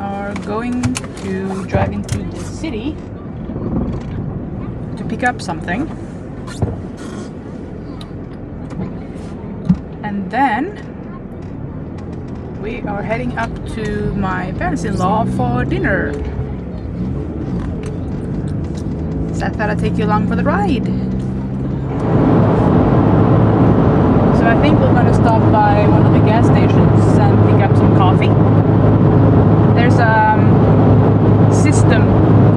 are going to drive into the city to pick up something. And then we are heading up to my parents-in-law for dinner. So I thought I'd take you along for the ride. So I think we're going to stop by one of the gas stations and pick up some coffee. There's a system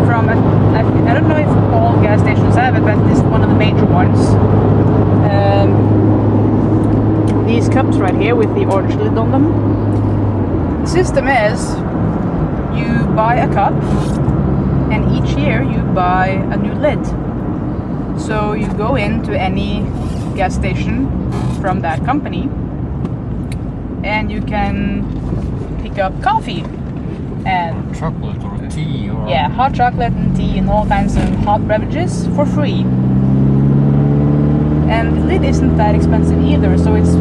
from, I don't know if all gas stations have it, but this is one of the major ones. These cups right here with the orange lid on them. The system is you buy a cup and each year you buy a new lid. So you go into any gas station from that company and you can pick up coffee and chocolate or tea or yeah, hot chocolate and tea and all kinds of hot beverages for free. And the lid isn't that expensive either, so it's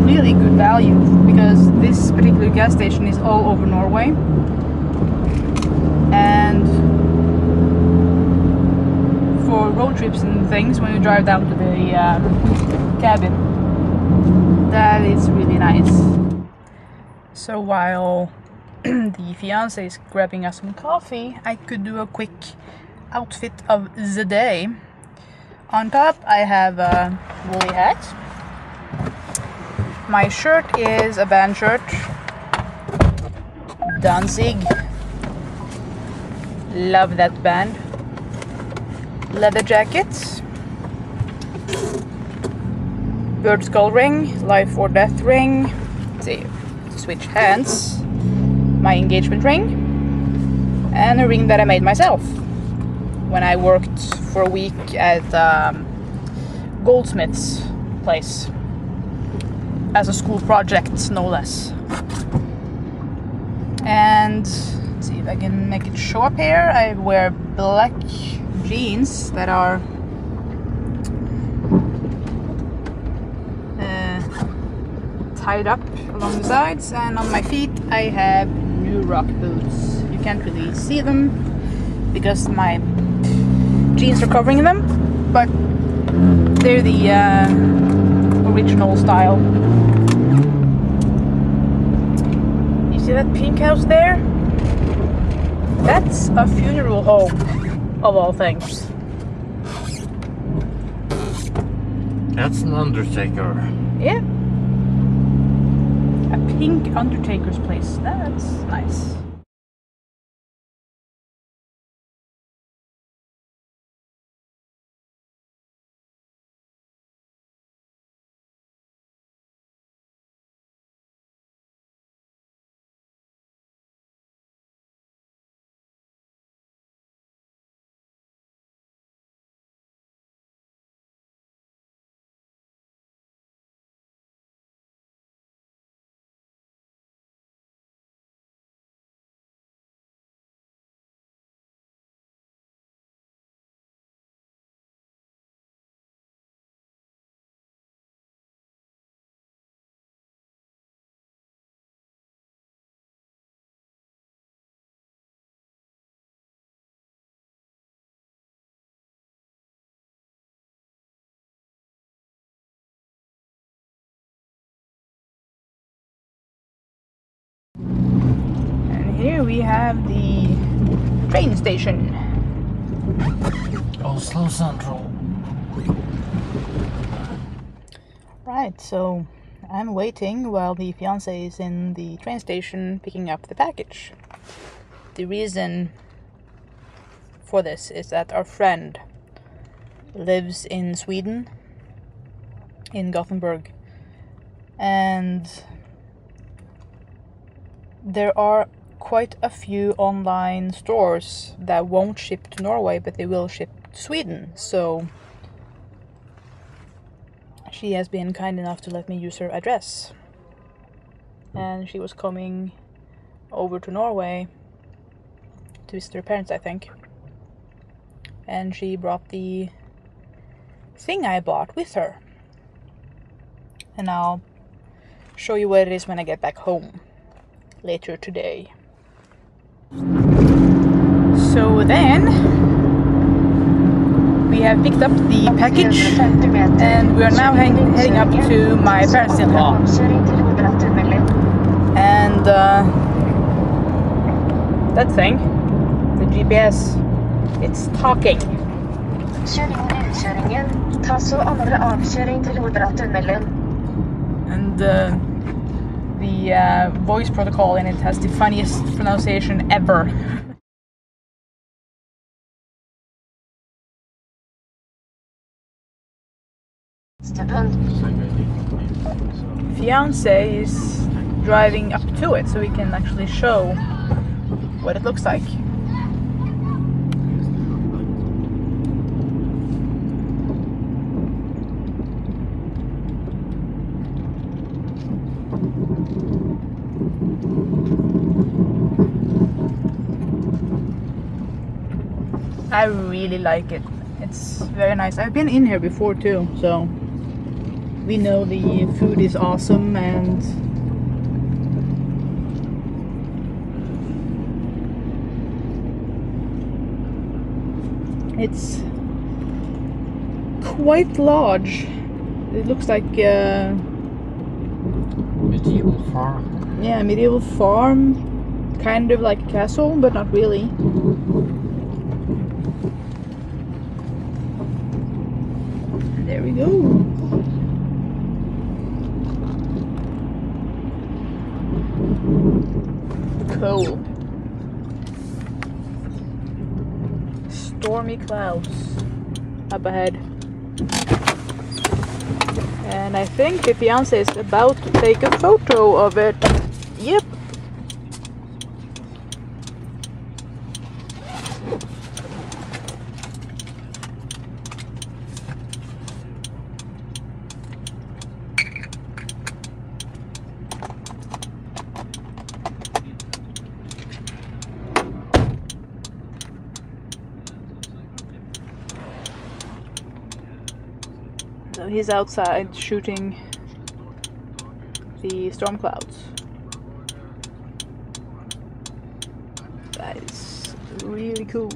really good value because this particular gas station is all over Norway. And for road trips and things, when you drive down to the cabin, that is really nice. So while the fiance is grabbing us some coffee, I could do a quick outfit of the day. On top I have a woolly hat. My shirt is a band shirt, Danzig, love that band. Leather jacket, bird skull ring, life or death ring. Let's see, switch hands. My engagement ring, and a ring that I made myself when I worked for a week at goldsmith's place as a school project, no less. And let's see if I can make it show up here. I wear black jeans that are tied up along the sides, and on my feet I have new rock boots. You can't really see them because my jeans are covering them, but they're the original style. You see that pink house there? That's a funeral home, of all things. that's an undertaker. Yeah. A pink undertaker's place. That's nice. Here we have the train station. Oslo Central. Right, so I'm waiting while the fiance is in the train station picking up the package. The reason for this is that our friend lives in Sweden, in Gothenburg, and there are quite a few online stores that won't ship to Norway, but they will ship to Sweden. So she has been kind enough to let me use her address. And she was coming over to Norway to visit her parents, I think. And she brought the thing I bought with her. And I'll show you what it is when I get back home later today. then we have picked up the package and we are now heading up to my parents-in-law. And that thing, the GPS, it's talking. And the voice protocol in it has the funniest pronunciation ever. Fiance is driving up to it so we can actually show what it looks like. I really like it. It's very nice. I've been in here before too, so we know the food is awesome and it's quite large. It looks like medieval farm. Yeah, medieval farm, kind of like a castle, but not really. There we go. Cool. Stormy clouds up ahead. And I think the fiance is about to take a photo of it. Yep. So he's outside shooting the storm clouds. That is really cool.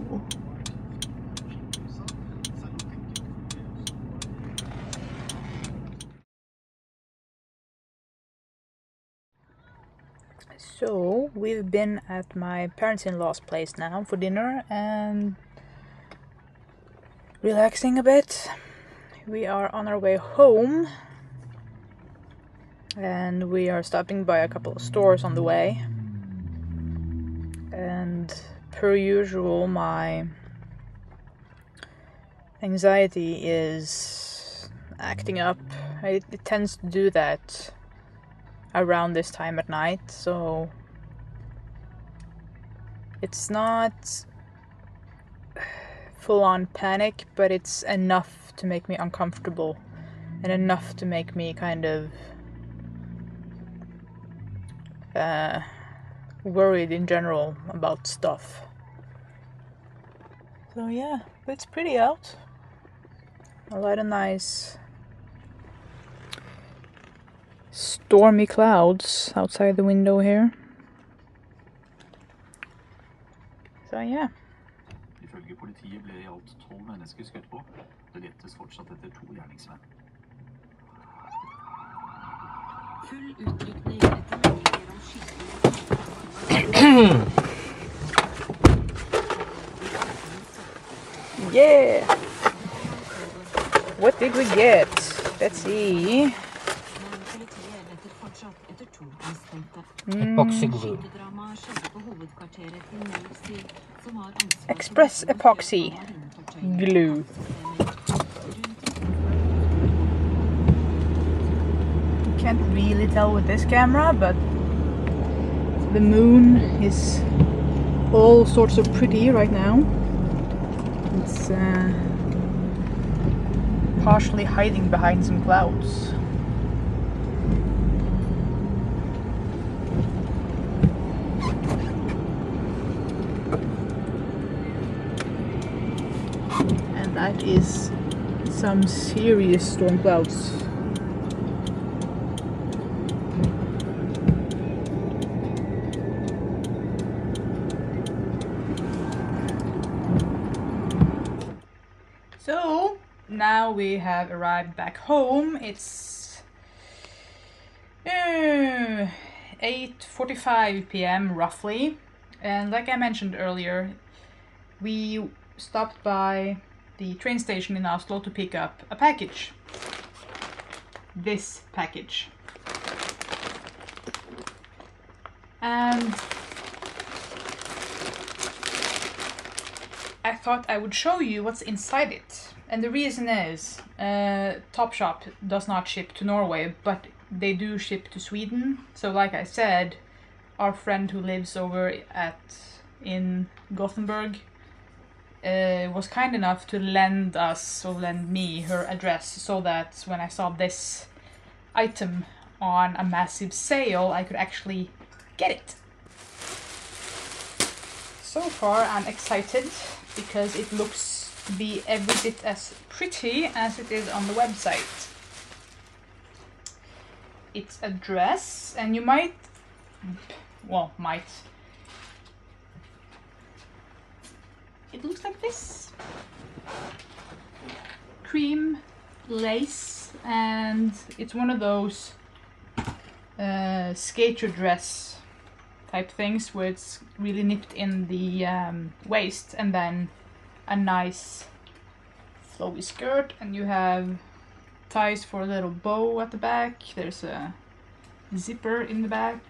So we've been at my parents-in-law's place now for dinner and relaxing a bit. We are on our way home and we are stopping by a couple of stores on the way. And per usual, my anxiety is acting up. It tends to do that around this time at night, so it's not full-on panic, but it's enough to make me uncomfortable and enough to make me kind of worried in general about stuff. So yeah, but it's pretty out. A lot of nice stormy clouds outside the window here. So yeah. Ifølge politiet ble i alt 12 mennesker skutt på. Det letes fortsatt etter 2 gjerningsmenn. Full utrykning etter meldinger om skyting. Yeah! What did we get? Let's see. Epoxy glue. Express epoxy glue. Can't really tell with this camera, but the moon is all sorts of pretty right now. It's partially hiding behind some clouds. And that is some serious storm clouds. So now we have arrived back home. It's 8:45 p.m. roughly, and like I mentioned earlier, we stopped by the train station in Oslo to pick up a package. This package. And I thought I would show you what's inside it. And the reason is, Topshop does not ship to Norway, but they do ship to Sweden. So like I said, our friend who lives over in Gothenburg was kind enough to lend me her address, so that when I saw this item on a massive sale, I could actually get it. So far I'm excited because it looks to be every bit as pretty as it is on the website. It's a dress, and you might. It looks like this. Cream lace, and it's one of those skater dress type things where it's really nipped in the waist, and then a nice flowy skirt, and you have ties for a little bow at the back. There's a zipper in the back.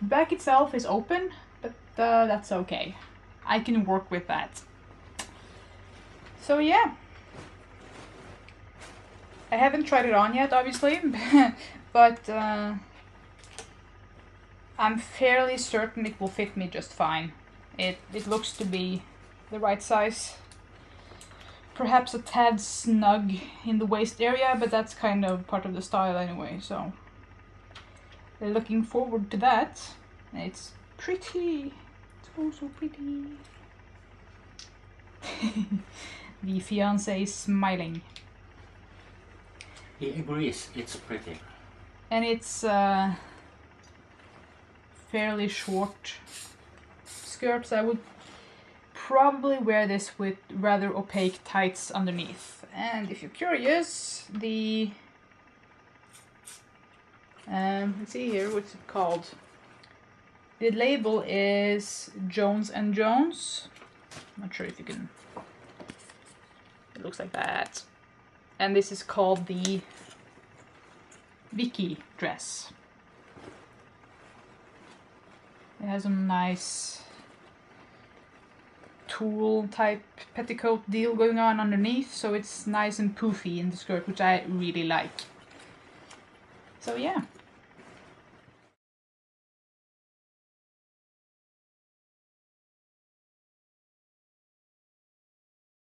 The back itself is open, but that's okay. I can work with that. So yeah. I haven't tried it on yet, obviously, but I'm fairly certain it will fit me just fine. It looks to be the right size. Perhaps a tad snug in the waist area, but that's kind of part of the style anyway, so looking forward to that. It's pretty. It's oh so pretty. The fiancé is smiling. He agrees, it's pretty. And it's fairly short skirts. I would probably wear this with rather opaque tights underneath. And if you're curious, the let's see here, what's it called? The label is Jones & Jones. I'm not sure if you can. It looks like that. And this is called the Vicky dress. It has a nice tulle type petticoat deal going on underneath, so it's nice and poofy in the skirt, which I really like. So yeah.